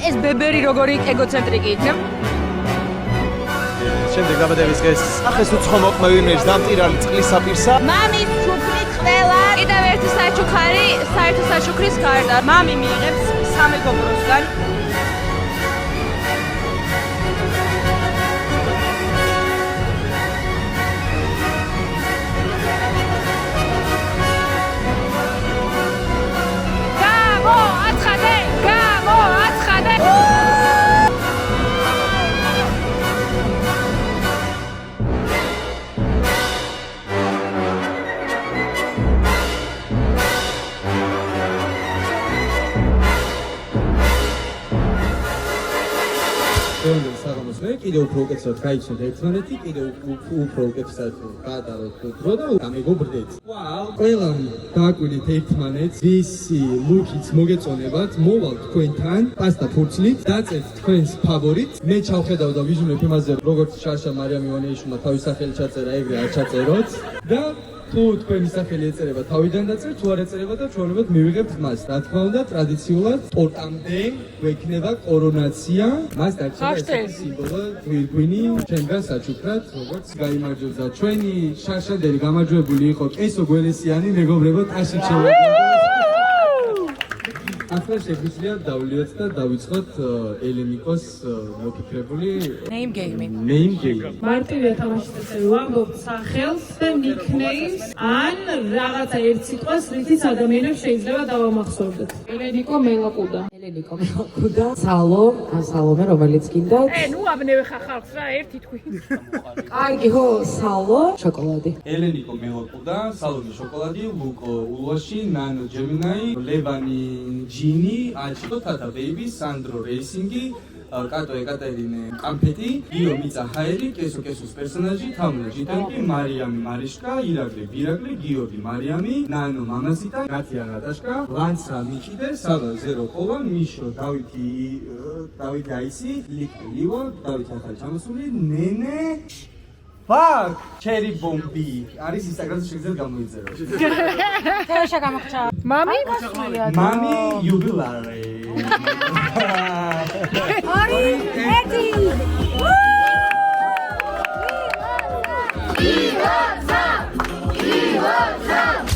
ეს ბებერი როგორი ეგოცენტრიკი იქნება. შემდეგ დაბადების დღეს სახეს უცხო მოყმევი მეც დამტირალი წყლის საპირსა. მამის შუქრით ყველა. კიდევ ერთი საჩუქარი, საერთო საჩუქრის გარდა. მამი მიიღებს სამეგობროსგან. კიდევ უფრო უკეთესად გაიცნოთ ერთმანეთი, კიდევ უფრო უკეთესად გაატაროთ დრო და გამეგობრდეთ. ყველამ დააკვირდით ერთმანეთს, ვისი ლუკიც მოგეწონებათ, მოვალთ თქვენთან, პასტა ფურცლით, დაწერთ თქვენს ფავორიტს. მე ჩავხედავ და ვიჟუნებ იმაზე, როგორც შაშა მარიამ ივანეიშვილმა თავის სახელი ჩაწერა, ეგრე არ ჩაწეროთ და თუ თქვენი სახელი ეწერება თავიდან დაწერთ, თუ არ ეწერება და ჩვეულებრივ მივიღებთ მას. რა თქმა უნდა, ტრადიციულად ტორტამდე გვექნება კორონაცია. მას დარჩება ეს სიმბოლო გვირგვინი, ჩვენგან საჩუქრად, როგორც გაიმარჯვებდა ჩვენი შაშადელი გამარჯვებული იყო კესო გველესიანი, მეგობრებო, ტაში შევაგდოთ. ახლა შეგვიძლია დავლიოთ და დავიწყოთ ელენიკოს მოფიქრებული name game. მარტივია თამაშის წესები, ვამბობთ სახელს და nicknames ან რაღაცა ერთ სიტყვას, რითიც ადამიანებს შეიძლება დავამახსოვრდეთ. ელენიკო მელაკუდა. სალო, სალომე, რომელიც გინდა. ნუ აბნევე ხალხს რა, ერთი თქვი. კარგი ხო, სალო, შოკოლადი. ელენიკო მელაკუდა, სალომე შოკოლადი, ლუკო ულვაში, ნანო ჯემინაი, ლევანი ჯინი, აჩიკო თათა ბეიბი, სანდრო რეისინგი, კატო ეკატერინე კამფეტი, გიო მიცა ჰაერი, კესო კესოს პერსონაჟი, თამუნა ჟიტანკი, მარიამი მარიშკა, ირაკლი ბირაკლი, გიორგი მარიამი, ნანო მამაზიტა, გათია ნატაშკა, ლანცა მიჭიდე, სალა ზერო ყოლა, მიშო დავითი აისი, ლიკი ლივო, დავითი ახალი ჩამოსული, ნენე ფაკ ჩერი ბომბი არის ინსტაგრამზე შეგიძლიათ გამოიწეროთ. თეაშა გამახჩა. მამი? მამი იუბილარე. ორი, ერთი.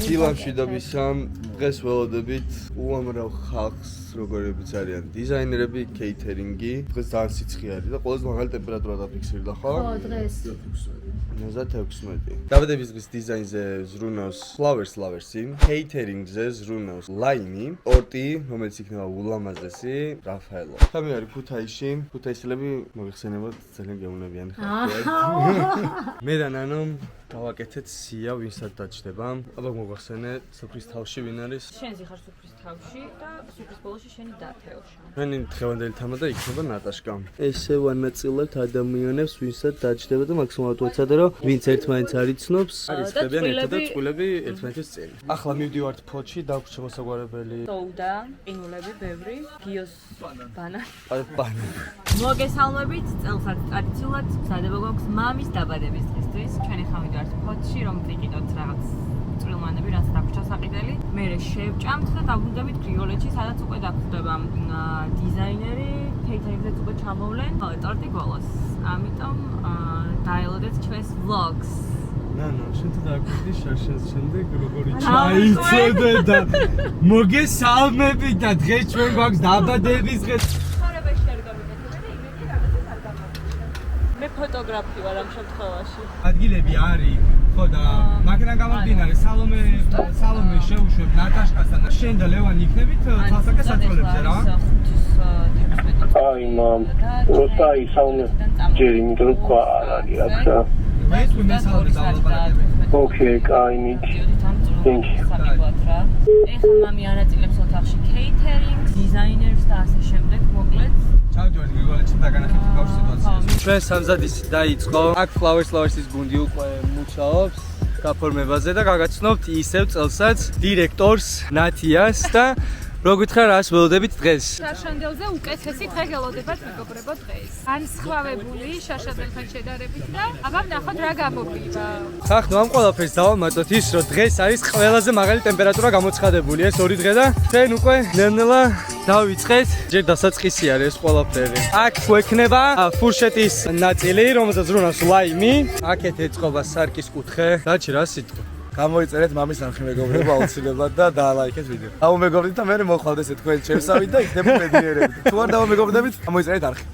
დილამშვიდობისამ დღეს ველოდებით უამრავ ხალხს, როგორებიც არიან დიზაინერები, კეითერინგი. დღეს ძალიან სიცხე არის და ყველაზე მაღალი ტემპერატურა დაფიქსირდა, ხო? ხო, დღეს. 96. დაბადების დღის დიზაინზე ზრუნავს Flowers-ი, კეითერინგზე ზრუნავს ლაიმი, ტორტი, რომელიც იქნება ულამაზესი, რაფაელო. ხამი არის ქუთაისში, ქუთაისელები მოიხსენებათ ძალიან გეუნებიან ხალხი. მე და ნანომ დავაკეთეთ სია, ვინსაც დაჭდება. აბა მოგახსენე, სუფრის თავში ვინ არის? შენზე ხარ სუფრის თავში და სუფრის ბოლოში შენი და თეოშა. ჩვენი დღევანდელი თამა და იქნება ნატაშკა. ესე ვანაწილებთ ადამიანებს, ვინსაც დაჭდება და მაქსიმალურად ვეცადე, რომ ვინც ერთმანეთს არ იცნობს, არის ხდებიან ერთად და წყვილები ერთმანეთის წინ. ახლა მივდივართ ფოჩი, დაგვჭირდა მოსაგვარებელი. სოუდა, ყინულები, ბევრი, გიოს ბანა. ბანა. მოგესალმებით, წელსაც ტრადიციულად მზადება გვაქვს მამის დაბადების დღისთვის. ჩვენი ხამით ფოჩი რომ ვიყიდოთ რაღაც წვრილმანები, რაც დაგვჭირდა საყიდელი. მე შევჭამთ და დაბრუნდებით გრიგოლეთში, სადაც უკვე დაგვხვდება დიზაინერი, კეითერინგზეც უკვე ჩამოვლენ, ტორტი გოლოს. ამიტომ დაელოდეთ ჩვენს vlogs. ნანო, შენ თუ დაგვიდი შაშას შემდეგ როგორი ჩაიცოდე და მოგესალმები და დღეს ჩვენ გვაქვს დაბადების დღე. ხარებაში არ გამიგეთებია და იმედი რაღაცას არ გამოგიხსენებია. მე ფოტოგრაფი ვარ ამ შემთხვევაში. ადგილები არის, ხო და მაგიდან გამომდინარე სალომე შეუშვებ ნატაშკასთან და შენ და ლევანი იქნებით თვალსაკე საწოლებზე რა? აი მამ, როცა ისაუნე ჯერი იმიტომ თქვა არ არის აქ რა. მე თუ მესალმე დავაბარებ. ოკეი, კაინი. Thank you. ეხლა მამი ანაწილებს ოთახში კეითერინგს, დიზაინერს და ასე შემდეგ, მოკლედ. ჩავჯვარი გრიგოლეთში და განახილეთ გავშ სიტუაციას. ჩვენ სამზადისი დაიწყო. აქ Flowers-ის გუნდი უკვე მუშაობს გაფორმებაზე და გაგაცნობთ ისევ წელსაც დირექტორს ნათიას და რო გითხრა რას ველოდებით დღეს? შარშანდელზე უკეთესი დღე გელოდებათ მეგობრებო დღეს. განსხვავებული შარშანდელთან შედარებით და აბა ნახოთ რა გამოგვივა. ხახ, ნუ ამ ყველაფერს დავამატოთ ის, რომ დღეს არის ყველაზე მაღალი ტემპერატურა გამოცხადებული, ეს 2 დღე და ჩვენ უკვე ნელ-ნელა დავიწყეთ. ჯერ დასაწყისი არის ეს ყველაფერი. აქ გვექნება ფურშეტის ნაწილი, რომელზეც ზრუნავს ლაიმი. აქეთ ეწყობა სარკის კუთხე. რაჩი რა სიტყვა? გამოიწერეთ მამის არხი მეგობრებო აუცილებლად და დაალაიქეთ ვიდეო. დავუმეგობრდით და მე მოხვალდეს თქვენ ჩემსავით და იქნება მედიერები. თუ არ დავუმეგობრდებით, გამოიწერეთ არხი.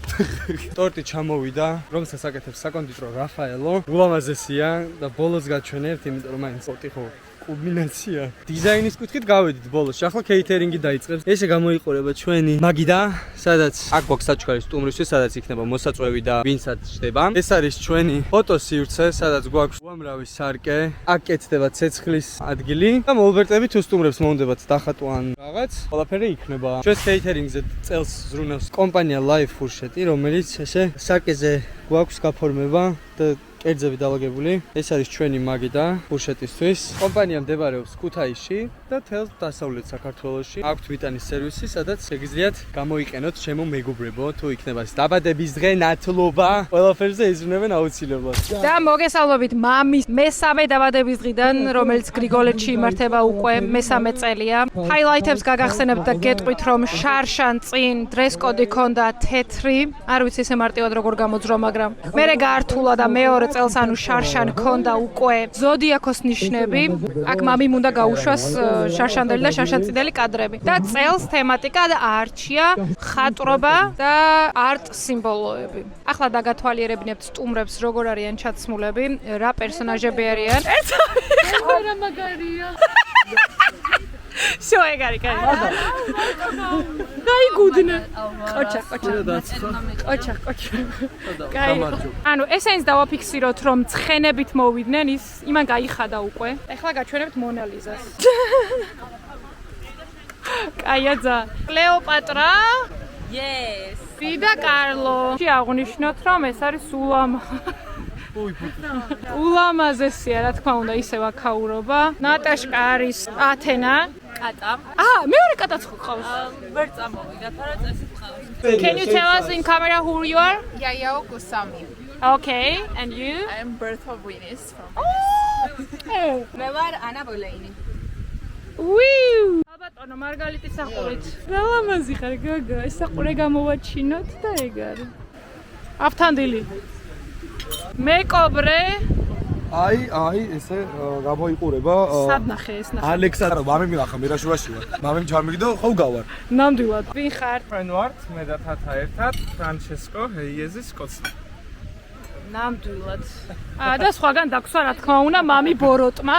ტორტი ჩამოვიდა, რომელსაც აკეთებს საკონდიტრო რაფაელო. ულამაზესია და ბოლოს გაჩვენებთ, იმიტომ რომ მაინც ტორტი ხო კომბინაცია. დიზაინის კუთხით გავედით ბოლოს. ახლა კეითერინგი დაიწყებს. ესე გამოიყურება ჩვენი მაგიდა, სადაც აქ გვაქვს საჩქარი სტუმრისთვის, სადაც იქნება მოსაწვევი და ვინცაც ჩდება. ეს არის ჩვენი ფოტოსივრცე, სადაც გვაქვს უამრავი სარკე. აქ კეთდება ცეცხლის ადგილი და მოლბერტები თუ სტუმრებს მომდებათ დახატვან რაღაც. ყველაფერი იქნება. ჩვენს კეითერინგზე წელს ზრუნავს კომპანია Live Fursheti, რომელიც ესე სარკეზე გვაქვს გაფორმება და კერძები დაალაგებული. ეს არის ჩვენი მაგიდა ფურშეტისთვის. კომპანია მდებარეობს ქუთაისში და თელს დასავლეთ საქართველოში. აქვთ ვიტანის სერვისი, სადაც შეგიძლიათ გამოიყენოთ ჩემო მეგობრებო, თუ იქნება დაბადების დღე, ნათლობა, ყველაფერზე იზრუნებენ აუცილებლად. და მოგესალმებით მამის მესამე დაბადების დღიდან, რომელიც გრიგოლეთში იმართება უკვე მესამე წელია. ჰაილაითებს გაგახსენებთ და გეტყვით, რომ შარშან წინ დრეს-კოდი ქონდა თეთრი. არ ვიცი ესე მარტივად როგორ გამოძრა, მაგრამ მერე გაართულა და მეორე წელს ანუ შარშან ქონდა უკვე ზოდიაქოს ნიშნები. აქ მამიმ უნდა გაუშვას შარშანდელი და შარშანწითელი კადრები. და წელს თემატიკა და არჩია ხატრობა და არტ სიმბოლოები. ახლა დაგათვალიერებინებთ სტუმრებს როგორ არიან ჩაცმულები, რა პერსონაჟები არიან. რა მაგარია. Всё, ეგარი, კაი. გაიგუდნე. ყოჩა. კაი. ანუ ესენს დავაფიქსიროთ, რომ ცხენებით მოვიდნენ, ის იმან გაიხადა უკვე. ეხლა გაჩვენებთ მონალიზას. კაიაძა. კლეოპატრა. Yes. ფიდა კარლო. შეაღვნიშნოთ, რომ ეს არის ულამაზესია, რა თქმა უნდა, ისევ აქაურობა. ნატაშკა არის ათენა. კატა. მეორე კატაც ყავს. ვერ წამოვიდა, თორე წესით ყავს. Can you tell us in camera who you are? Yayao Kusami. Okay, and you? I am Bertha Winis from მე ვარ ანა ბოლეინი. Woo! აბატონო მარგალიტის საყურით. რა ლამაზი ხარ გოგო, ეს საყურე გამოვაჩინოთ და ეგ არის. აფთანდილი. მეკობრე. აი, ესე გამოიყურება სადნახე ეს ნახე. ალექსანდრა, მამი მილახა მერაშუაში ვარ. მამი ჩამიგდო, ხო გავარ. ნამდვილად. ვინ ხარ? ჩვენ ვართ მე და თათა ერთად, ფრანჩესკო ჰეიეზის კოცი. ნამდვილად. და სხვაგან დაგვსვა რა თქმა უნდა მამი ბოროტმა.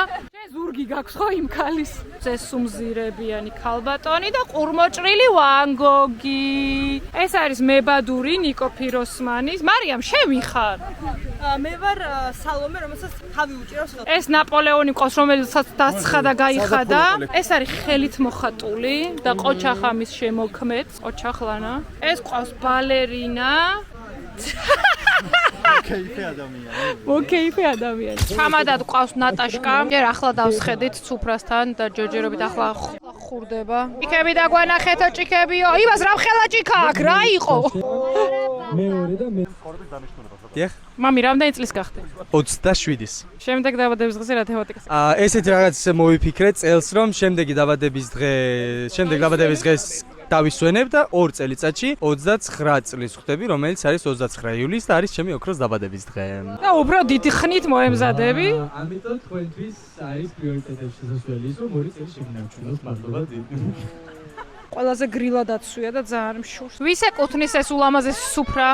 ზურგი გაქვს ხო იმ ქალის? წესუმზირებიანი ქალბატონი და ყურმოჭრილი ვან გოგი. ეს არის მებადური ნიკო ფიროსმანის. მარიამ, შენ ვინ ხარ? მე ვარ სალომე, რომელსაც თავი უჭირავს. ეს ნაპოლეონი ყავს, რომელსაც დაცხადა გაიხადა. ეს არის ხელით მოხატული და ყოჩახამის შემოქმედს, ყოჩახლანა. ეს ყავს ბალერინა. მოკეიფე ადამიანი. ჩამადად ყავს ნატაშკა. ჯერ ახლა დავსხედით ცუფრასთან და ჯერჯერობით ახლა ხურდება. ჭიქები დაგვანახეთო ჭიქებიო. იმას რა ხელა ჭიქა აქ რა იყო? მეორე და მე. დიახ. მამი, რამდენი წლის გახდე? 27-ის. შემდეგ დაბადების დღეზე რა თემატიკას? ესეთი რაღაც მოვიფიქრე წელს, რომ შემდეგი დაბადების დღეს დავისვენებ და 2 წელიწადში 29 წლის ხვდები, რომელიც არის 29 ივლისი და არის ჩემი ოქროს დაბადების დღე. და უფრო დიდი ხნით მოემზადები. ამიტომ თქვენთვის არის პრიორიტეტებში შესასვლელი, რომ 2 წელი შეგნავჩუნოთ მადლობა დიდი. ყველაზე გრილად აცვია და ძალიან მშურს. ვის ეკუთვნის ეს ულამაზესი სუფრა?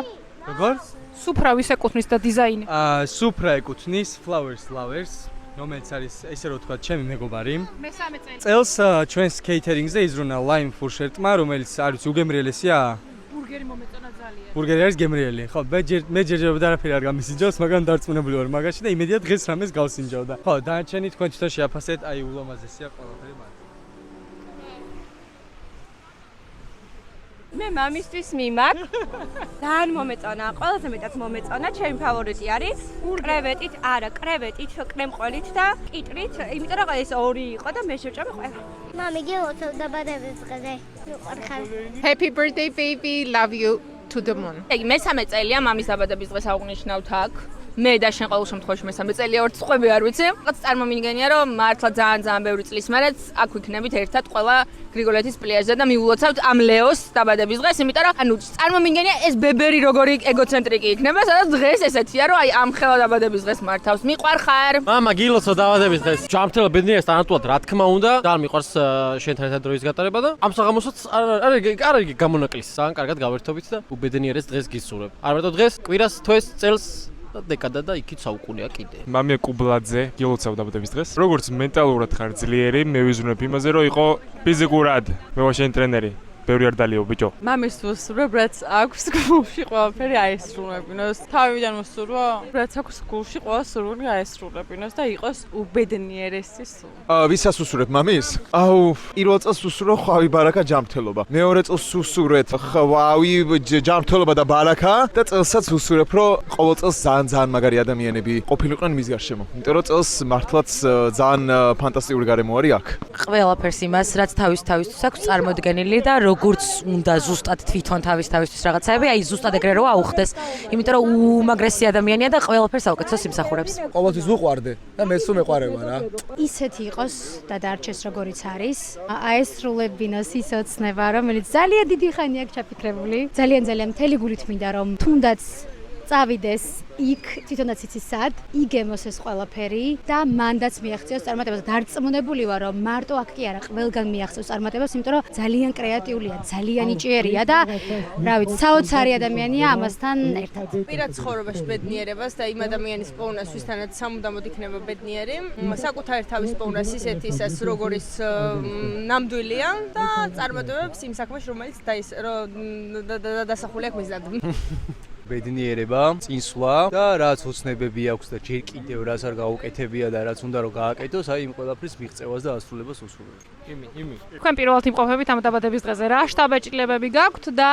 როგორ? სუფრა ვის ეკუთვნის და დიზაინი? სუფრა ეკუთვნის Flowers Lovers, რომელიც არის ესე რომ ვთქვა, ჩემი მეგობარი. მესამე წელი. წელს ჩვენს კეითერინგზე იზრუნა Lime Fursheti-მა, რომელიც არის უგემრიელესია. ბურგერი მომეწონა ძალიან. ბურგერი არის გემრიელი. ხო, მე ჯერჯერობით არაფერი არ გამისინჯავს, მაგრამ დარწმუნებული ვარ მაგაში და იმედია დღეს რამეს გავსინჯავდა. ხო, დანარჩენი თქვენ თვითონ შეაფასეთ, აი ულამაზესია ყველაფერი. მე მამისთვის მიმარ. ძალიან მომეწონა, ყველაზე მეტად მომეწონა, ჩემი ფავორიტი არის კრევეტით, არა, კრევეტით, კრემყოლით და კიტრით, იმიტომ რომ ეს ორი იყო და მე შევჭამე ყველა. მამი გეოცავ დაბადების დღეზე. მიყვარხარ. Happy birthday baby, love you to the moon. ეგ მესამე წელია მამის დაბადების დღეს აღვნიშნავთ აქ. მე და შენ ყოველ შემთხვევაში მესამე წელია ვარ წყვები არ ვიცი. რაღაც წარმომიდგენია რომ მართლა ძალიან ბევრი წლის მერეც აქ ვიქნებით ერთად ყველა გრიგოლეთის პლიაჟზე და მიულოცავთ ამ ლეოს დაბადების დღეს, იმიტომ რომ ანუ წარმომიდგენია ეს ბებერი როგორი ეგოცენტრიკი იქნება, სადაც დღეს ესეთია რომ აი ამ ხელა დაბადების დღეს მართავს. მიყვარხარ? მამა გილოცავ დაბადების დღეს. ჯანმრთელობა ბედნიერს თანატულად რა თქმა უნდა. ძალიან მიყვარს შენთან ერთად დროის გატარება და ამ საღამოსაც არ იგი გამონაკლისი. ძალიან კარგად გავერთობით და უბედნიერეს დღეს გისურვებ. არ მარტო დღეს, კვირას, თვეს, წელს დეკადა და იქით საუკუნეა კიდე. მამია კუბლაძე გილოცავ დაბადების დღეს. როგორც მენტალურად ხარ ძლიერი, მე ვიზრუნებ იმაზე, რომ იყო ფიზიკურად. მე ვარ შენ ტრენერი. ბევრი არ დალიო ბიჭო. მამის ვუსურვებ, რაც აქვს გულში ყველაფერი აესრულებინოს. თავიდან ვუსურვა, რაც აქვს გულში ყველა სურვილი აესრულებინოს და იყოს უბედნიერესი სულ. ვისაც ვუსურებ მამის? აუ, პირველ წელს ვუსურვებ ხვავი ბარაკა ჯანმრთელობა. მეორე წელს ვუსურვებ ხვავი ჯანმრთელობა და ბარაკა და წელსაც ვუსურვებ, რომ ყოველ წელს ძალიან მაგარი ადამიანები ყოფილიყვნენ მის გარშემო. იმიტომ რომ წელს მართლაც ძალიან ფანტასტიკური გარემო არის აქ. ყველაფერს იმას, რაც თავისთვის აქვს წარმოდგენილი და როგორც უნდა ზუსტად თვითონ თავისთვის რაღაცაები, აი ზუსტად ეგრე რო აუხდეს. იმიტომ რომ უმაგრესი ადამიანია და ყველაფერს საუკეთესოს იმსახურებს. ყოველთვის ვუყვარდე და მეც მეყვარება რა. ისეთი იყოს და დარჩეს როგორიც არის. აესრულებინოს ის ოცნება, რომელიც ძალიან დიდი ხანია აქ ჩაფიქრებული. ძალიან მთელი გულით მინდა რომ თუნდაც წავიდეს იქ თვითონაც იცის სად, იგემოს ეს ყველაფერი და მანდაც მიაღწიოს წარმატებას. დარწმუნებული ვარ რომ მარტო აქ კი არა, ყველგან მიაღწევს წარმატებას, იმიტომ რომ ძალიან კრეატიულია, ძალიან იჭიერია და რა ვიცი, საოცარი ადამიანია ამასთან ერთად. პირად ცხოვრებაში ბედნიერებას და იმ ადამიანის პოვნას, ვისთანაც სამუდამოდ იქნება ბედნიერი. საკუთარ თავის პოვნას ისეთისას, როგორიც ნამდვილია და წარმატებებს იმ საქმეში, რომელიც დასახული აქვს მიზნად. ბედნიერება, წინსვლა და რაც ოცნებები აქვს და ჯერ კიდევ რაც არ გაუკეთებია და რაც უნდა რომ გააკეთოს, აი იმ ყველაფრის მიღწევას და ასრულებას უსურვებ. თქვენ პირველად იმყოფებით ამ დაბადების დღეზე, რა შტაბეჭილებები გაქვთ და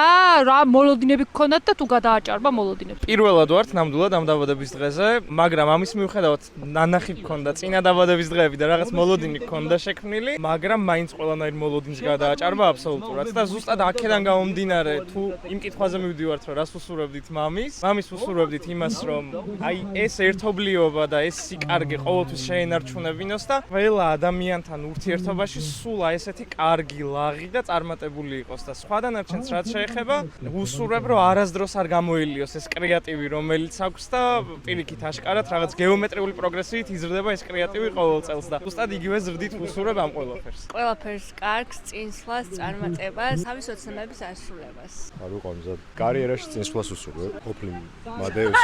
რა მოლოდინები გქონდათ და თუ გადააჭარბა მოლოდინები? პირველად ვართ ნამდვილად ამ დაბადების დღეზე, მაგრამ ამის მიუხედავად ნანახი გქონდა წინა დაბადების დღეები და რაღაც მოლოდინი გქონდა შექმნილი, მაგრამ მაინც ყველანაირ მოლოდინს გადააჭარბა აბსოლუტურად და ზუსტად აქედან გამომდინარე, თუ იმ კითხვაზე მივდივართ, რომ რას უსურვებდით მამის უსურვებდით იმას, რომ აი ეს ერთობლიობა და ეს სიკარგე ყოველთვის შეენარჩუნებინოს და ყველა ადამიანთან ურთიერთობაში სულ აი ესეთი კარგი, ლაღი და წარმატებული იყოს და სხვა დანარჩენს რაც შეეხება, უსურვებ, რომ არასდროს არ გამოელიოს ეს კრეატივი, რომელიც აქვს და პირიქით აშკარად რაღაც გეომეტრიული პროგრესივით იზრდება ეს კრეატივი ყოველ წელს და ზუსტად იგივე ზრდით უსურვებ ამ ყველაფერს. ყველაფერს კარგს, წინსვლას, წარმატებას, თავის ოცნებების ასრულებას. არ ვიყავ მზად. კარიერაში წინსვლას უსურვებ. ყოფილი მადეუს.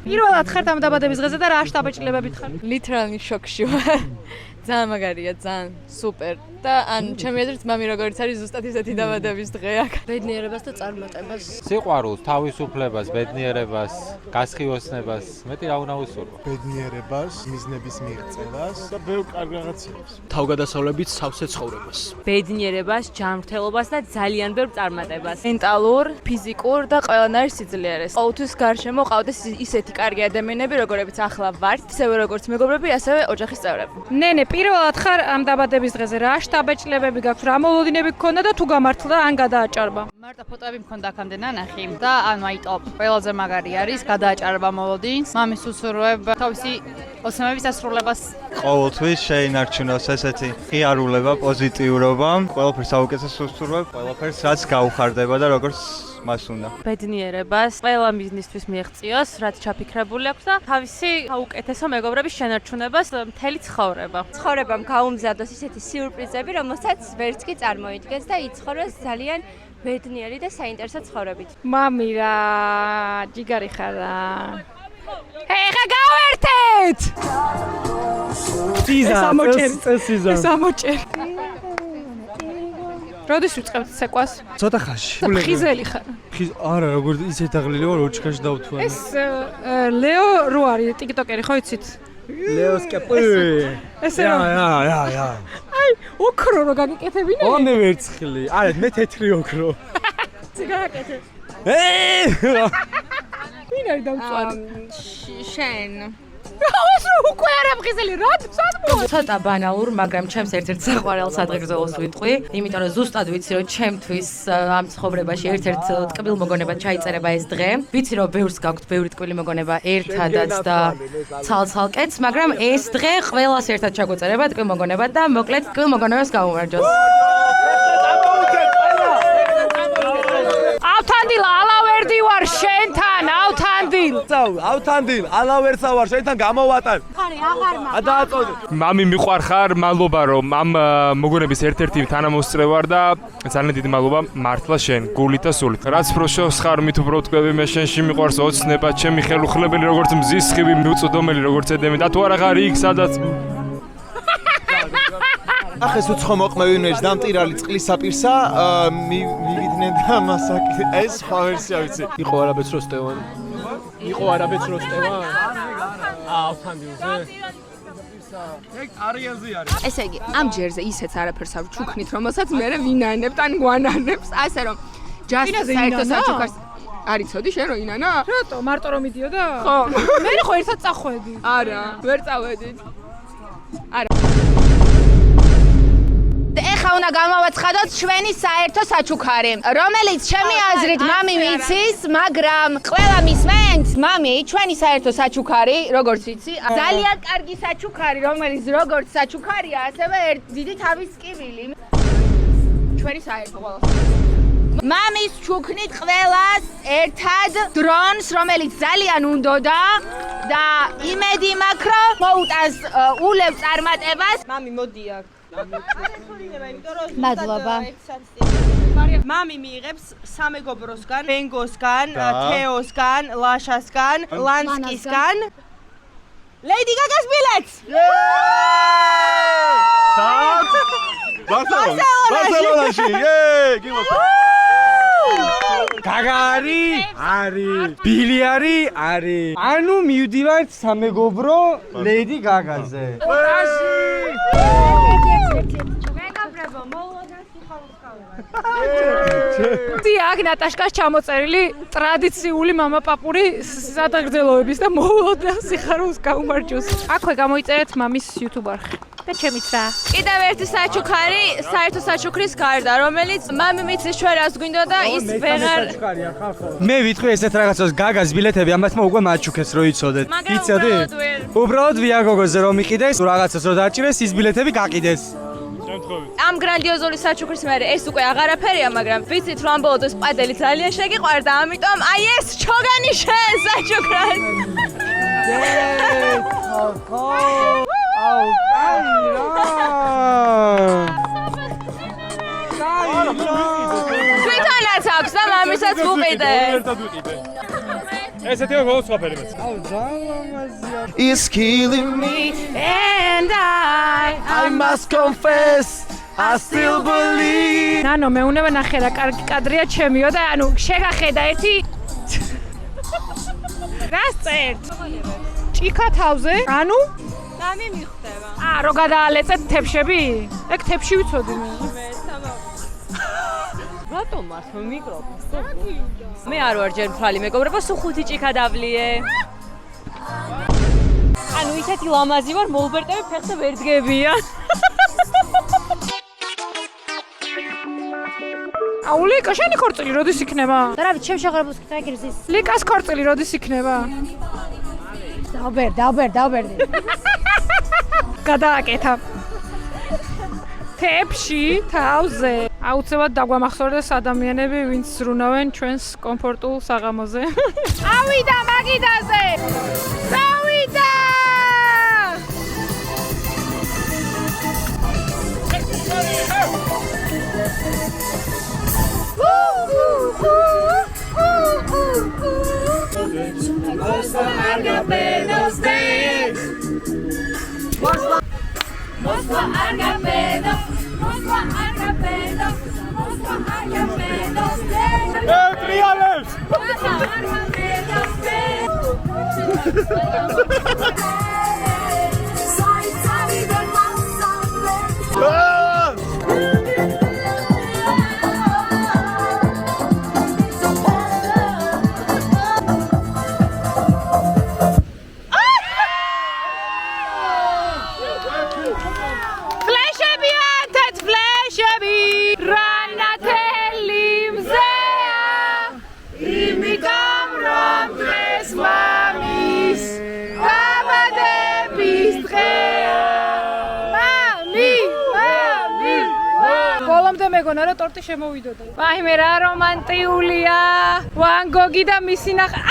პირველად ხართ ამ დაბადების დღეზე და რა შტაბეჭილებებით ხარ? Literally შოკში ვარ. ძალიან მაგარია, ძალიან სუპერ. და ან ჩემი აზრით მამი როგორც არის ზუსტად ისეთი დაბადების დღე აქ. ბედნიერებას და წარმატებას. სიყვარულს, თავისუფლებას, ბედნიერებას, გასხიოსნებას, მეტი რა უნდა უსურვო? ბედნიერებას, მიზნების მიღწევას და ბევრ კარგ რაღაცებს. თავგადასავლებით სავსე ცხოვრებას. ბედნიერებას, ჯანმრთელობას და ძალიან ბევრ წარმატებას. მენტალურ, ფიზიკურ და ყველანაირ სიძლიერეს. ყოველთვის გარშემო ყავდეს ისეთი კარგი ადამიანები, როგორებიც ახლა ვართ, ისევე როგორც მეგობრები, ასევე ოჯახის წევრები. ნენე, პირველად ხარ ამ დაბადების დღეზე, რა შტაბეჭილებები გაქვთ, რა მოლოდინები გქონდა და თუ გამართლა ან გადააჭარბა? მარტო ფოტოები მქონდა აქამდე ნანახი და ანუ აი ტოპ. ყველაზე მაგარი არის გადააჭარბა მოლოდინს. მამის უსურვებ თავისი ოცნებების ასრულებას. ყოველთვის შეინარჩუნოს ესეთი ღიარულება, პოზიტიურობა, ყველაფერს საუკეთესოს უსურვებ, ყველაფერს რაც გაუხარდება და როგორც მას უნდა. ბედნიერებას, ყველა მიზნისთვის მიაღწიოს, რაც ჩაფიქრებული აქვს და თავისი საუკეთესო მეგობრების შენარჩუნებას მთელი ცხოვრება. ცხოვრებამ გაუმზადოს ისეთი სიურპრიზები, რომელსაც ვერც კი წარმოიდგენს და იცხოვროს ძალიან ბედნიერი და საინტერესო ცხოვრებით. მამი რა, ჯიგარი ხარ რა. ეხა გავერთეთ! ეს ამოჭერი. როდის ვიწყებთ ცეკვას? ცოტა ხანში. ხიზელი ხარ? არა, როგორ ისეთ აღლილი ვარ, ოჩქაში დავთვალე. ეს ლეო რო არის ტიკტოკერი, ხო იცით? ლეოს კაპი. ესე რა? Ja. აი, ოქრო რო გაგიკეთებინე? ონე ვერცხლი. არა, მე თეთრი ოქრო. ციგაკეთე. ვინ არის დავწვარი? შენ. ეს უკვე არ ამღიზელი, რადგან მოვა? ცოტა ბანალურ, მაგრამ ჩემს ერთ-ერთ საყვარელ სადღეგრძელოს ვიტყვი, იმიტომ რომ ზუსტად ვიცი რომ ჩემთვის ამ ცხოვრებაში ერთ-ერთ ტკბილ მოგონებად ჩაიწერება ეს დღე. ვიცი რომ ბევრს გაქვთ ბევრი ტკბილი მოგონება ერთადაც და ცალ-ცალკეც, მაგრამ ეს დღე ყველას ერთად ჩაგვეწერება ტკბილ მოგონებად და მოკლედ ტკბილ მოგონებას გაუმარჯოს. ავთანდილ, ალავერდი ვარ შენთან, ავთანდილ. ავთანდილ, ალავერცა ვარ შენთან გამოვატან. ხარი აღარ მაქვს. დააწოდე. მამი მიყვარხარ, მადლობა რომ ამ მოგონების ერთ-ერთი თანამოსწრე ვარ და ძალიან დიდი მადლობა მართლა შენ, გულით და სულით. რაც პროშოს ხარ, მით უფრო თქვები მე შენში მიყვარს ოცნება, ჩემი ხელუხლებელი როგორც მზის სხივი, მიუწვდომელი როგორც ედემი და თუ არა ხარ იქ სადაც ახეს უცხო მოყმევინებს დამტირალი წყლის საპირსა მივიდნენ და მასაკი ეს სხვა ვერსია ვიცი. იყო არაბეთს როსტევანი. იყო არაბეთს როსტევანი. ავთანდილზე. ესე იგი, ამ ჯერზე ისეც არაფერს არ ჩუქნით, რომელსაც მე ვინანებთ ან გვანანებს, ასე რომ just საერთო საჩუქარს არიცოდი შენ რო ინანა? რატო? მარტო რომ მიდიოდა? ხო. მე ხო ერთად წახვედი. არა, ვერ წავედით. არა. ეხა უნდა გამოვაცხადოთ ჩვენი საერთო საჩუქარი, რომელიც ჩემი აზრით მამი ვიცის, მაგრამ ყველა მისმენთ, მამი, ჩვენი საერთო საჩუქარი, როგორც ვიცი, ძალიან კარგი საჩუქარი, რომელიც როგორც საჩუქარია, ასევე დიდი თავის ტკივილი. ჩვენი საერთო ყველას. მამის ჩუქნით ყველას ერთად დრონს, რომელიც ძალიან უნდოდა და იმედი მაქვს, რომ მოუტანს ულევ წარმატებას. მამი, მოდი აქ. მადლობა. მამი მიიღებს სამეგობროსგან, ბენგოსგან, თეოსგან, ლაშასგან, ლანსკისგან ლეიდი გაგას ბილეთს. ბარსელონაში. გაგა არის, ბილი არის. ანუ მივდივართ სამეგობრო ლეიდი გაგაზე. აქ ნატაშკას ჩამოწერილი ტრადიციული მამაპაპური სადღეგრძელოების და მოულოდნელ სიხარულს გაუმარჯოს. აქვე გამოიწერეთ მამის YouTube არხი. და ჩემიც რა. კიდევ ერთი საჩუქარი, საერთო საჩუქრის გარდა, რომელიც მამი მიცის ჩვენ რას გვინდა და ის ვეღარ მე ვიტყვი ესეთ რაღაცას გაგას ბილეთები ამათმა უკვე მაჩუქეს რო იცოდეთ. იცოდი? უბრალოდ ვიაგოგოზე რომ იყიდეს, რაღაცას რო დაჭირეს, ის ბილეთები გაყიდეს. ამ გრანდიოზული საჩუქრის მერე ეს უკვე აღარაფერია, მაგრამ ვიცით რომ ამ ბოლოს პადელი ძალიან შეგიყვარდა, ამიტომ აი ეს ჩოგანი შენ საჩუქრად. თვითონაც აქვს და მამისაც ვუყიდე. ესეთი გულსვაფერი მეც. Is killing me and I must confess I still believe. ნანო მე უნდა ნახე რა კარგი კადრია ჩემიო და ანუ შეგახედა ერთი რას წერთ? ჭიქა თავზე? ანუ მამი მიხვდება. რო გადაალეწეთ თებშები? ეგ თებში ვიცოდი მე. რატომ მას მიკროფონს? მე არ ვარ ჯერ მთვალი მეგობრება, სულ 5 ჭიქა დავლიე. ანუ ისეთი ლამაზი ვარ, მოლბერტები ფეხზე ვერ დგებია. აუ ლიკა, შენი ქორწილი როდის იქნება? და რა ვიცი, ჩემ შეღრებულს კითხვის. ლიკას ქორწილი როდის იქნება? დავბერდი. გადააკეთა. თებში, თავზე. აუცილებლად დაგვამახსოვრდეს ადამიანები, ვინც ზრუნავენ ჩვენს კომფორტულ საღამოზე. ავიდა მაგიდაზე! დავიდა! Moskva Argapedo, Moskva Argapedo, Moskva Argapedo, Triales! Moskva Argapedo, მეგონა რომ ტორტი შემოვიდოდა. ვაიმე რა რომანტიულია. ვან გოგი და მისი ნახა.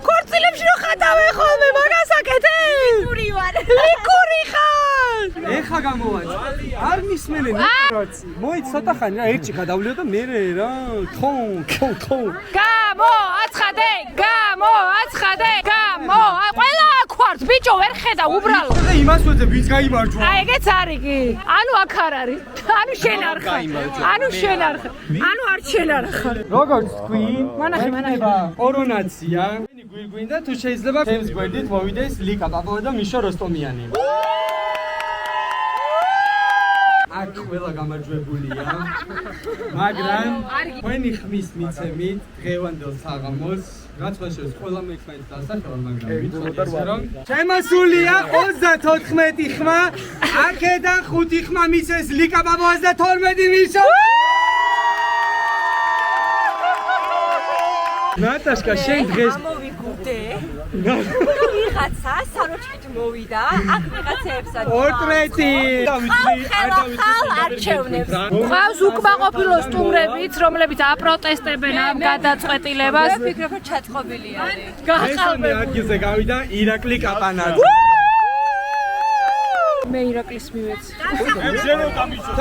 ქორწილებში რო ხატავე ხოლმე მაგას აკეთე? ლიკური ვარ. ლიკური ხარ. ეხა გამოვაჭ. არ მისმენენ ინფორმაცია. მოიც ცოტა ხანი რა ერთში გადავლიო და მე რა თონ. გამოაცხადე. ყველა აქვართ ბიჭო ვერ ხედა უბრალოდ. და იმას ვეძებ ვინც გაიმარჯვა. აი ეგეც არის კი. ანუ აქ არ არის. ანუ შენ არ ხარ. ანუ შენ არ ხარ. ანუ არ შენ არ ხარ. როგორც თქვი, მანახი. კორონაცია. მენი გვირგვინდა თუ შეიძლება ჩემს გვერდით მოვიდეს ლიკა პაპავა და მიშა როსტომიანი. აქ ყველა გამარჯვებულია. მაგრამ თქვენი ხმის მიცემით დღევანდელ საღამოს რაც ხაშეს ყველა მექმედი დასახელო მაგრამ ვიცოდეთ რომ შემოსულია 34 ხმა აქედან 5 ხმა მისეს ლიკა პაპავას და 12 მიშა ნატაშკა შენ დღეს გამოვიგდე ვიღაცა საროჭით მოვიდა აქ ვიღაცებსა პორტრეტი არჩევნებს ყავს უკმაყოფილო სტუმრებიც რომლებიც აპროტესტებენ ამ გადაწყვეტილებას ვფიქრობ რომ ჩაწყობილი არის გახალმე ადგილზე გავიდა ირაკლი კაპანაძე მე ირაკლის მივეცი ებზერო გამიშო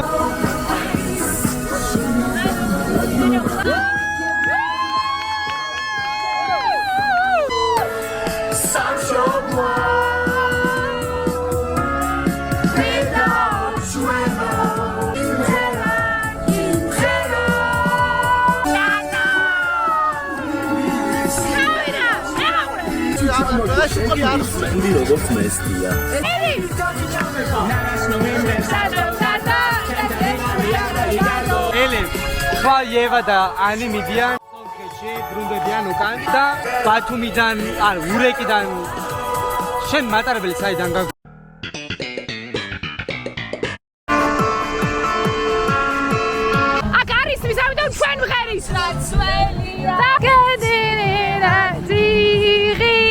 როგორც მესტია. ელენ, ხვა იევა და ანი მიდიან სომხეთში, ბრუნდებიან უკან და ბათუმიდან, არ ურეკიდან შენ მატარებელი საიდან გაგ აქ არის ის ამიტომ ჩვენ ვღერის რაცველია გედინა ძიღინებ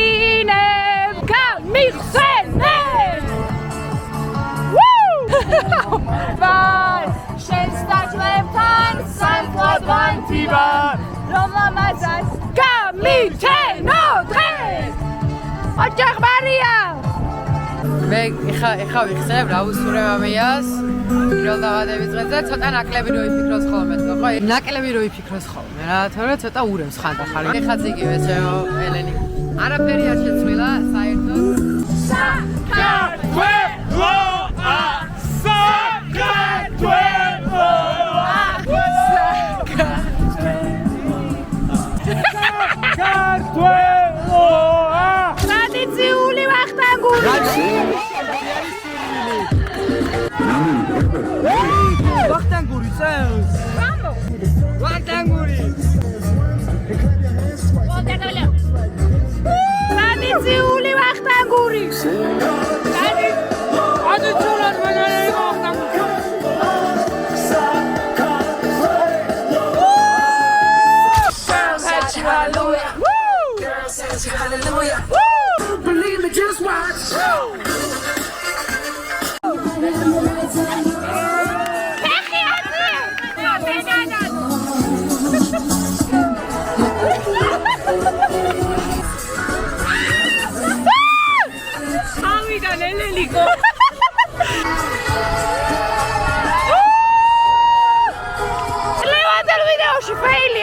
გამიხსენებ ვაი შენს დაჭლებთან სანკლაბანტივა რომ ლამაზად გამიჩენო დღეს ოჯახბარია მე ეხა ვიხსენებ რა უსურვებ ამიას პირველ დაბადების დღეზე ცოტა ნაკლები რო იფიქროს ხოლმე თქო ხო ნაკლები რო იფიქროს ხოლმე რა თორე ცოტა ურევს ხანდახარ ეხაც იგივე ჩემო ელენი არაფერი არ შეცვლილა საერთოდ ტრადიციული ვახტანგური ვახტანგური წელს ვახტანგური ტრადიციული ვახტანგური ტრადიციულად მეგობრები ვახტანგური Hallelujah. Woo! Believe me, just watch. Avida nell'elico. Levanta il video, ci failli.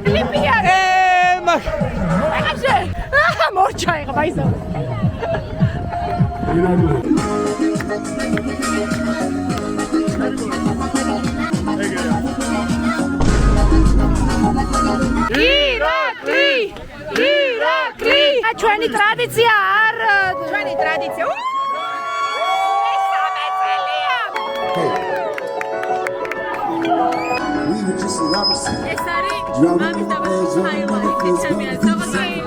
Limpiare! Ma morcia, vai so. Irakli! ჩვენი ტრადიცია არ ჩვენი ტრადიცია. ეს არის მამის დაბადების highlight-ი ჩემი აზრით.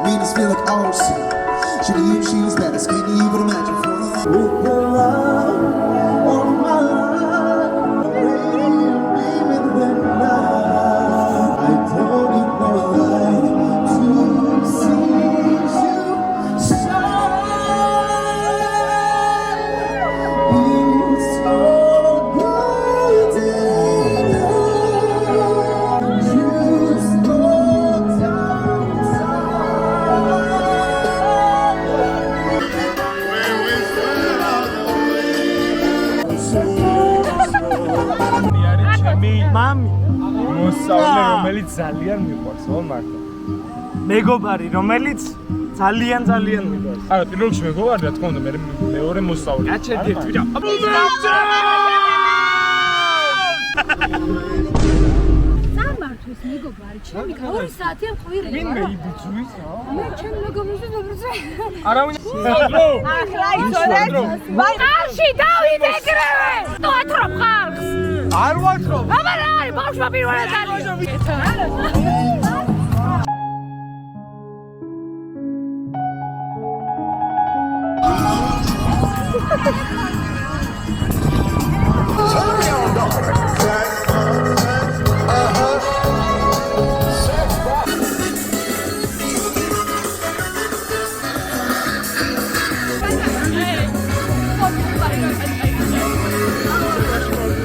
Venus feel like ours. She knew she was better, skin you would imagine for with the love of my life. Baby, then I don't need no light to see you shine. It's so golden. Just go down. მამი მოსწავლე რომელიც ძალიან მიყვარს ო მარტო მეგობარი რომელიც ძალიან მიყვარს არა პირველ რიგში მეგობარი რა თქმა უნდა მე მეორე მოსწავლე გაჩერდი ერთი ბიჭო სამართლის მეგობარი ჩემი 2 საათია მყვირე ვინმე იბიძვის მე ჩემ მეგობარს დაბრუნე არავინ ახლა იცოდე ხალხი დავიდე ეგრევე თუ ათრობ ხალხს არ ვათრობ აბა რა არის ბავშვმა პირველად დაიწყო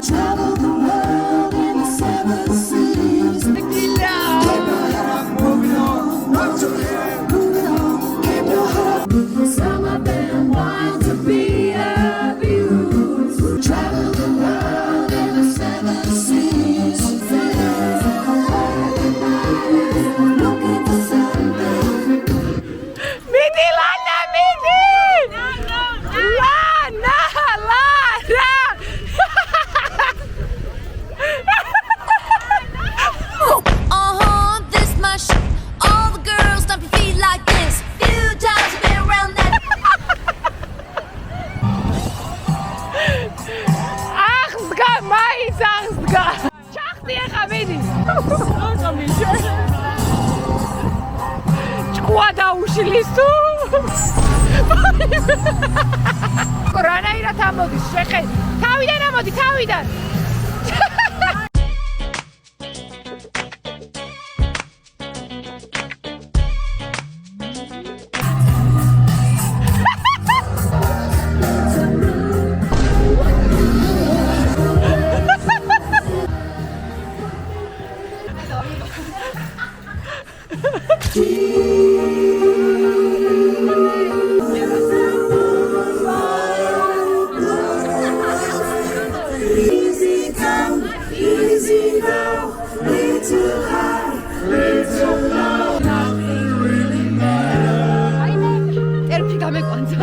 Travel the world in the 7 seas. Moving on, not to moving on, keep your heart. Some of them want to be abused. Travel the world in the 7 seas. Looking for something. Midi Lana, Midi! Lana, Lara! This my shit. All the girls stomp your feet like this. Few times you've been around that. ახსგა მაინც ახსგა ჩახტი ახლა მიდი ჭკუა დაუშლის თუ რანაირად ამოდის შეხე თავიდან ამოდი თავიდან Easy come, easy go, little high, little low. Nothing really matters. ერფი გამეკვანძა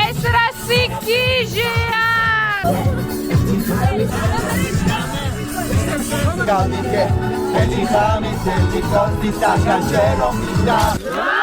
ეს რა სიკიჟეა Calmi che, e di rami se ti costi sta cancello mi dà.